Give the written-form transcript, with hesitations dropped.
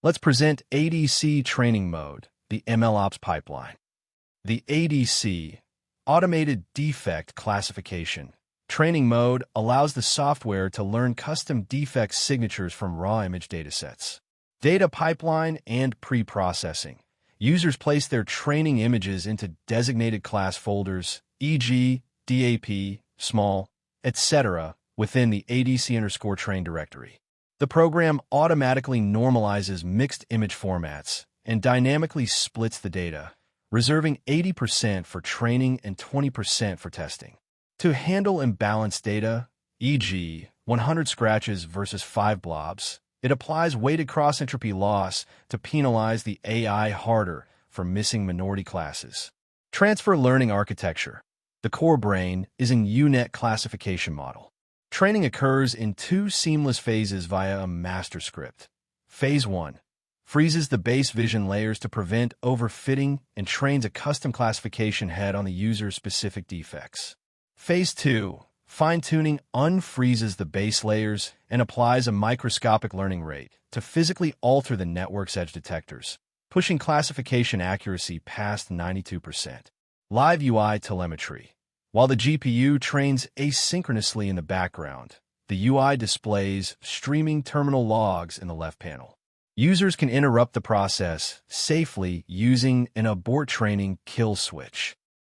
Let's present ADC training mode, the MLOps pipeline. The ADC, Automated Defect Classification, training mode allows the software to learn custom defect signatures from raw image datasets. Data pipeline and pre-processing. Users place their training images into designated class folders, e.g., DAP, small, etc., within the ADC_train directory. The program automatically normalizes mixed image formats and dynamically splits the data, reserving 80% for training and 20% for testing. To handle imbalanced data, e.g., 100 scratches versus 5 blobs, it applies weighted cross-entropy loss to penalize the AI harder for missing minority classes. Transfer learning architecture. The core brain is an U-Net classification model. Training occurs in 2 seamless phases via a master script. Phase 1 freezes the base vision layers to prevent overfitting and trains a custom classification head on the user's specific defects. Phase 2 fine-tuning unfreezes the base layers and applies a microscopic learning rate to physically alter the network's edge detectors, pushing classification accuracy past 92%. Live UI telemetry. While the GPU trains asynchronously in the background, the UI displays streaming terminal logs in the left panel. Users can interrupt the process safely using an abort training kill switch.